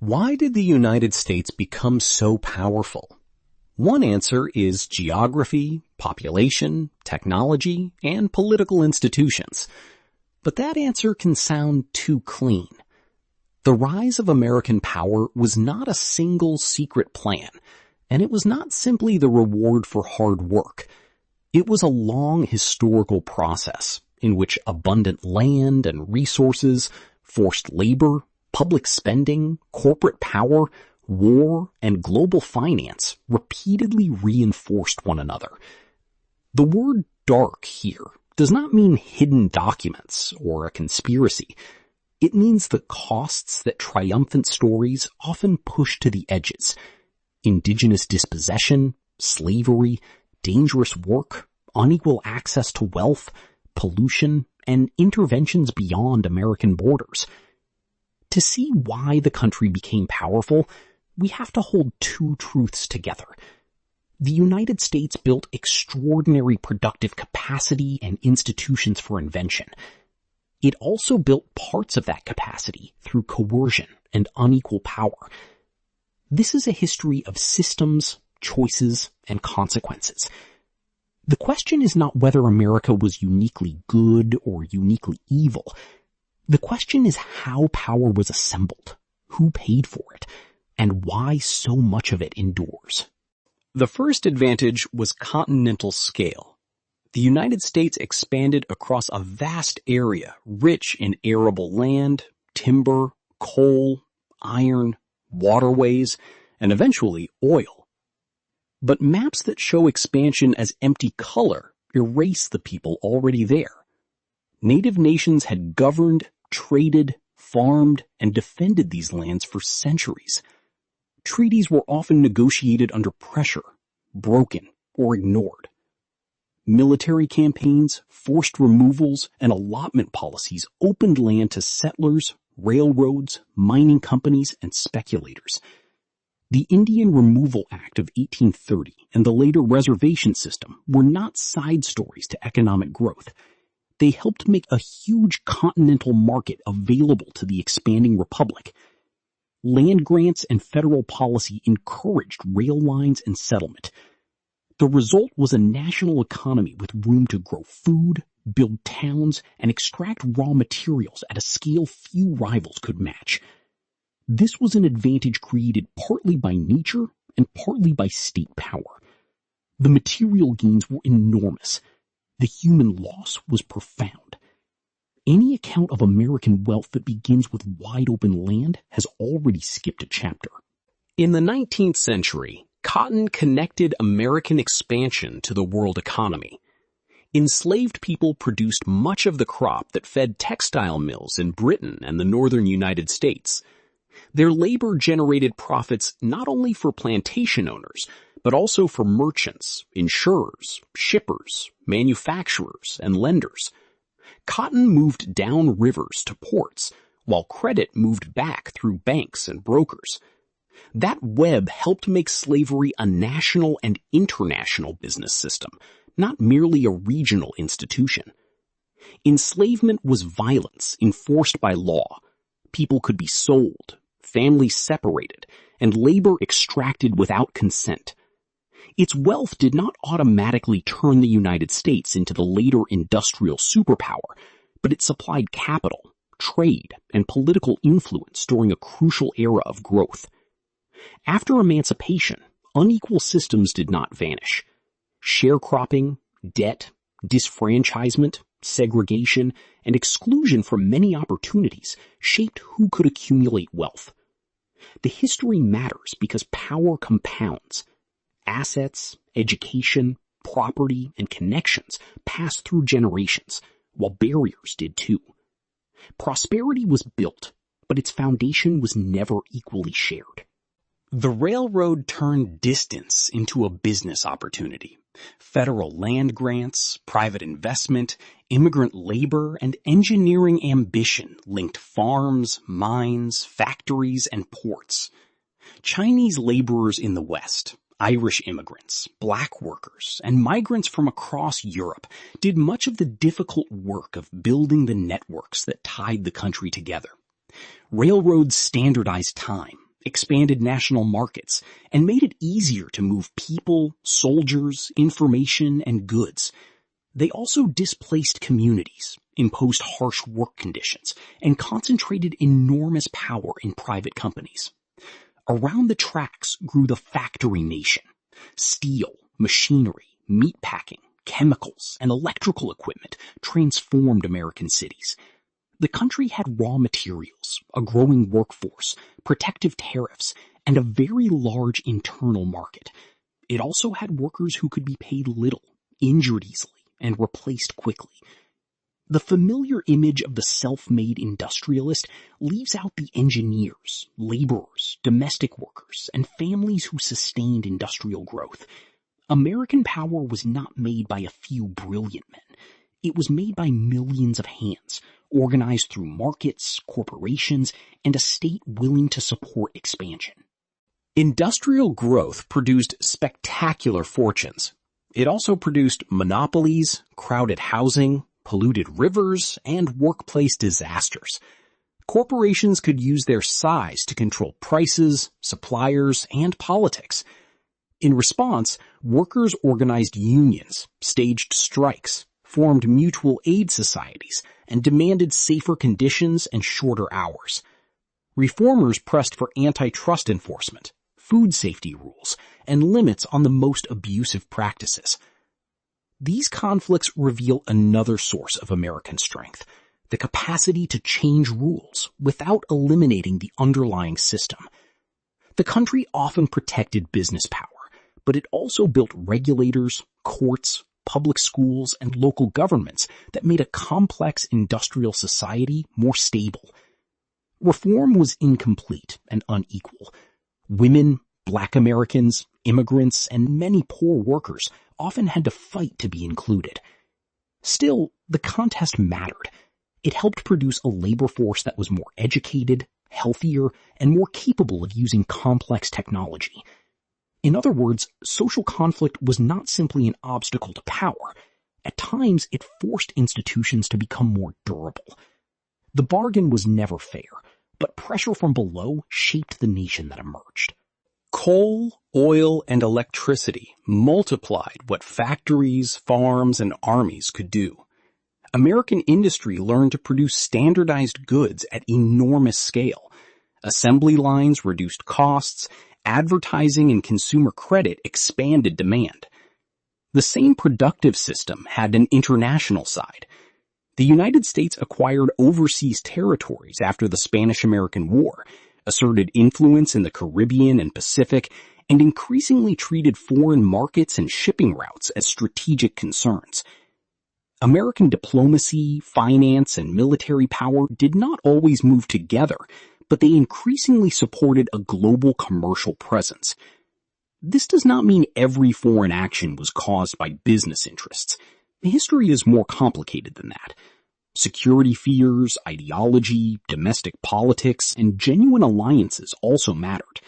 Why did the United States become so powerful? One answer is geography, population, technology, and political institutions. But that answer can sound too clean. The rise of American power was not a single secret plan, and it was not simply the reward for hard work. It was a long historical process in which abundant land and resources, forced labor, public spending, corporate power, war, and global finance repeatedly reinforced one another. The word dark here does not mean hidden documents or a conspiracy. It means the costs that triumphant stories often push to the edges. Indigenous dispossession, slavery, dangerous work, unequal access to wealth, pollution, and interventions beyond American borders. To see why the country became powerful, we have to hold two truths together. The United States built extraordinary productive capacity and institutions for invention. It also built parts of that capacity through coercion and unequal power. This is a history of systems, choices, and consequences. The question is not whether America was uniquely good or uniquely evil. The question is how power was assembled, who paid for it, and why so much of it endures. The first advantage was continental scale. The United States expanded across a vast area rich in arable land, timber, coal, iron, waterways, and eventually oil. But maps that show expansion as empty color erase the people already there. Native nations had governed, traded, farmed, and defended these lands for centuries. Treaties were often negotiated under pressure, broken, or ignored. Military campaigns, forced removals, and allotment policies opened land to settlers, railroads, mining companies, and speculators. The Indian Removal Act of 1830 and the later reservation system were not side stories to economic growth. They helped make a huge continental market available to the expanding republic. Land grants and federal policy encouraged rail lines and settlement. The result was a national economy with room to grow food, build towns, and extract raw materials at a scale few rivals could match. This was an advantage created partly by nature and partly by state power. The material gains were enormous. The human loss was profound. Any account of American wealth that begins with wide open land has already skipped a chapter. In the 19th century, cotton connected American expansion to the world economy. Enslaved people produced much of the crop that fed textile mills in Britain and the northern United States. Their labor generated profits not only for plantation owners, but also for merchants, insurers, shippers, manufacturers, and lenders. Cotton moved down rivers to ports, while credit moved back through banks and brokers. That web helped make slavery a national and international business system, not merely a regional institution. Enslavement was violence enforced by law. People could be sold, families separated, and labor extracted without consent. Its wealth did not automatically turn the United States into the later industrial superpower, but it supplied capital, trade, and political influence during a crucial era of growth. After emancipation, unequal systems did not vanish. Sharecropping, debt, disfranchisement, segregation, and exclusion from many opportunities shaped who could accumulate wealth. The history matters because power compounds. Assets, education, property, and connections pass through generations, while barriers did too. Prosperity was built, but its foundation was never equally shared. The railroad turned distance into a business opportunity. Federal land grants, private investment, immigrant labor, and engineering ambition linked farms, mines, factories, and ports. Chinese laborers in the West, Irish immigrants, black workers, and migrants from across Europe did much of the difficult work of building the networks that tied the country together. Railroads standardized time, expanded national markets, and made it easier to move people, soldiers, information, and goods. They also displaced communities, imposed harsh work conditions, and concentrated enormous power in private companies. Around the tracks grew the factory nation. Steel, machinery, meatpacking, chemicals, and electrical equipment transformed American cities. The country had raw materials, a growing workforce, protective tariffs, and a very large internal market. It also had workers who could be paid little, injured easily, and replaced quickly. The familiar image of the self-made industrialist leaves out the engineers, laborers, domestic workers, and families who sustained industrial growth. American power was not made by a few brilliant men. It was made by millions of hands, organized through markets, corporations, and a state willing to support expansion. Industrial growth produced spectacular fortunes. It also produced monopolies, crowded housing, polluted rivers, and workplace disasters. Corporations could use their size to control prices, suppliers, and politics. In response, workers organized unions, staged strikes, formed mutual aid societies, and demanded safer conditions and shorter hours. Reformers pressed for antitrust enforcement, food safety rules, and limits on the most abusive practices. These conflicts reveal another source of American strength, the capacity to change rules without eliminating the underlying system. The country often protected business power, but it also built regulators, courts, public schools, and local governments that made a complex industrial society more stable. Reform was incomplete and unequal. Women, Black Americans, immigrants, and many poor workers often had to fight to be included. Still, the contest mattered. It helped produce a labor force that was more educated, healthier, and more capable of using complex technology. In other words, social conflict was not simply an obstacle to power. At times, it forced institutions to become more durable. The bargain was never fair, but pressure from below shaped the nation that emerged. Coal, oil, and electricity multiplied what factories, farms, and armies could do. American industry learned to produce standardized goods at enormous scale. Assembly lines reduced costs, advertising and consumer credit expanded demand. The same productive system had an international side. The United States acquired overseas territories after the Spanish-American War, asserted influence in the Caribbean and Pacific, and increasingly treated foreign markets and shipping routes as strategic concerns. American diplomacy, finance, and military power did not always move together, but they increasingly supported a global commercial presence. This does not mean every foreign action was caused by business interests. History is more complicated than that. Security fears, ideology, domestic politics, and genuine alliances also mattered.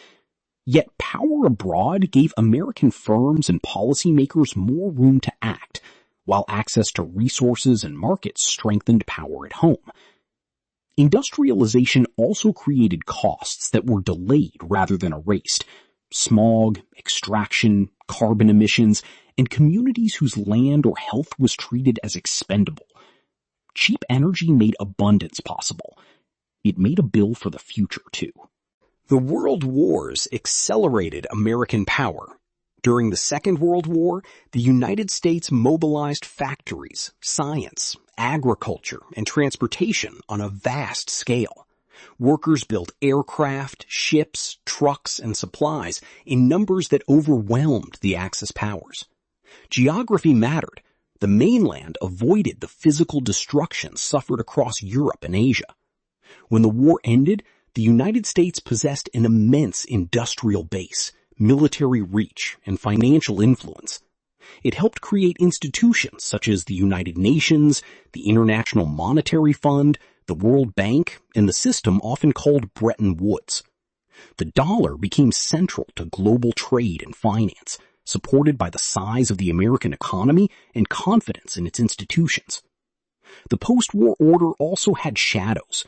Yet power abroad gave American firms and policymakers more room to act, while access to resources and markets strengthened power at home. Industrialization also created costs that were delayed rather than erased. Smog, extraction, carbon emissions, and communities whose land or health was treated as expendable. Cheap energy made abundance possible. It made a bill for the future, too. The World Wars accelerated American power. During the Second World War, the United States mobilized factories, science, agriculture, and transportation on a vast scale. Workers built aircraft, ships, trucks, and supplies in numbers that overwhelmed the Axis powers. Geography mattered. The mainland avoided the physical destruction suffered across Europe and Asia. When the war ended, the United States possessed an immense industrial base, military reach, and financial influence. It helped create institutions such as the United Nations, the International Monetary Fund, the World Bank, and the system often called Bretton Woods. The dollar became central to global trade and finance, supported by the size of the American economy and confidence in its institutions. The post-war order also had shadows.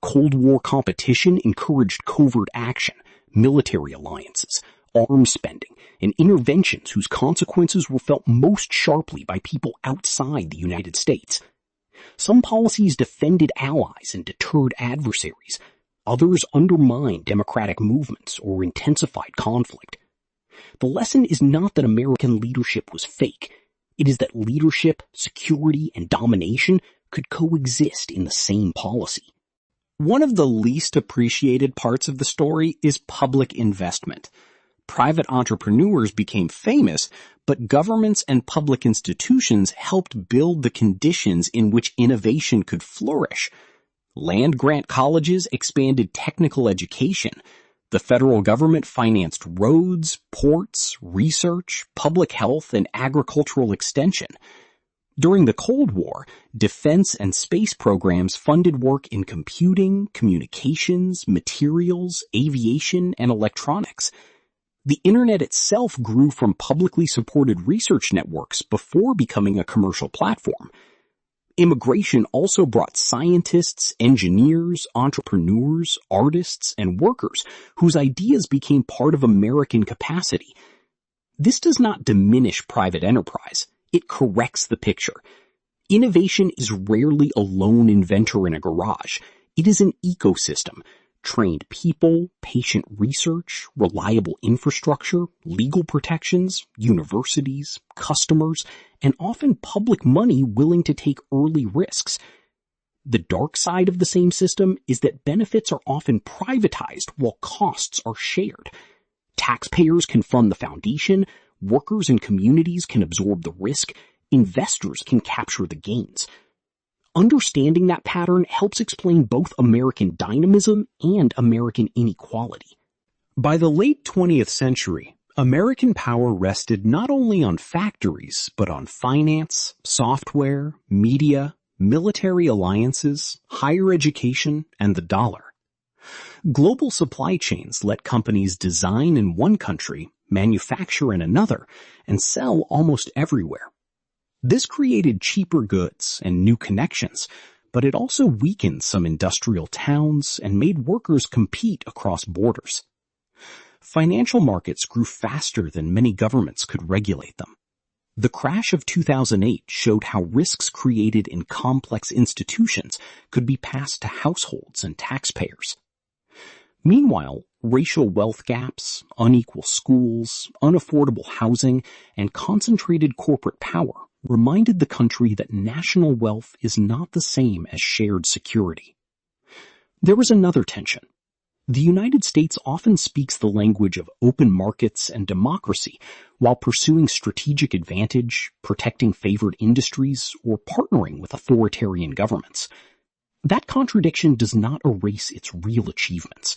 Cold War competition encouraged covert action, military alliances, arms spending, and interventions whose consequences were felt most sharply by people outside the United States. Some policies defended allies and deterred adversaries. Others undermined democratic movements or intensified conflict. The lesson is not that American leadership was fake. It is that leadership, security, and domination could coexist in the same policy. One of the least appreciated parts of the story is public investment. Private entrepreneurs became famous, but governments and public institutions helped build the conditions in which innovation could flourish. Land-grant colleges expanded technical education. The federal government financed roads, ports, research, public health, and agricultural extension. During the Cold War, defense and space programs funded work in computing, communications, materials, aviation, and electronics. The Internet itself grew from publicly supported research networks before becoming a commercial platform. Immigration also brought scientists, engineers, entrepreneurs, artists, and workers whose ideas became part of American capacity. This does not diminish private enterprise. It corrects the picture. Innovation is rarely a lone inventor in a garage. It is an ecosystem. Trained people, patient research, reliable infrastructure, legal protections, universities, customers, and often public money willing to take early risks. The dark side of the same system is that benefits are often privatized while costs are shared. Taxpayers can fund the foundation, workers and communities can absorb the risk, investors can capture the gains. Understanding that pattern helps explain both American dynamism and American inequality. By the late 20th century, American power rested not only on factories, but on finance, software, media, military alliances, higher education, and the dollar. Global supply chains let companies design in one country, manufacture in another, and sell almost everywhere. This created cheaper goods and new connections, but it also weakened some industrial towns and made workers compete across borders. Financial markets grew faster than many governments could regulate them. The crash of 2008 showed how risks created in complex institutions could be passed to households and taxpayers. Meanwhile, racial wealth gaps, unequal schools, unaffordable housing, and concentrated corporate power reminded the country that national wealth is not the same as shared security. There was another tension. The United States often speaks the language of open markets and democracy while pursuing strategic advantage, protecting favored industries, or partnering with authoritarian governments. That contradiction does not erase its real achievements.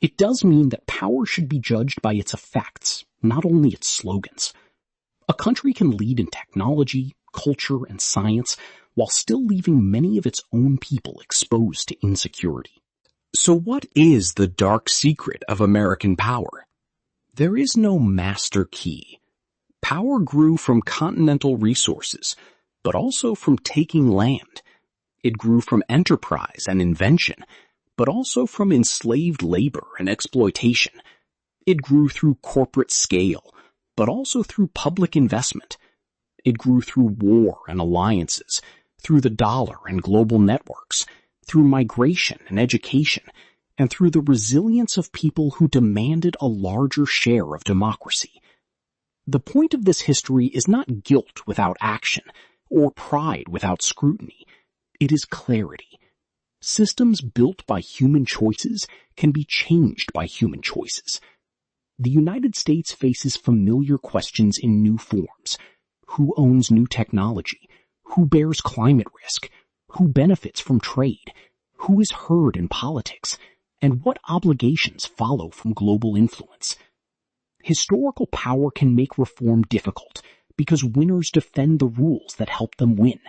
It does mean that power should be judged by its effects, not only its slogans. A country can lead in technology, culture, and science while still leaving many of its own people exposed to insecurity. So what is the dark secret of American power? There is no master key. Power grew from continental resources, but also from taking land. It grew from enterprise and invention, but also from enslaved labor and exploitation. It grew through corporate scale, but also through public investment. It grew through war and alliances, through the dollar and global networks, through migration and education, and through the resilience of people who demanded a larger share of democracy. The point of this history is not guilt without action, or pride without scrutiny. It is clarity. Systems built by human choices can be changed by human choices. The United States faces familiar questions in new forms. Who owns new technology? Who bears climate risk? Who benefits from trade? Who is heard in politics? And what obligations follow from global influence? Historical power can make reform difficult because winners defend the rules that help them win.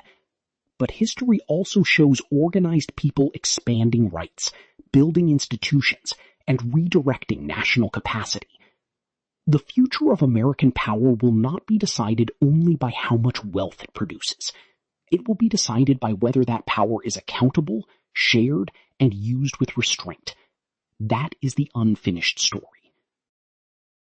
But history also shows organized people expanding rights, building institutions, and redirecting national capacity. The future of American power will not be decided only by how much wealth it produces. It will be decided by whether that power is accountable, shared, and used with restraint. That is the unfinished story.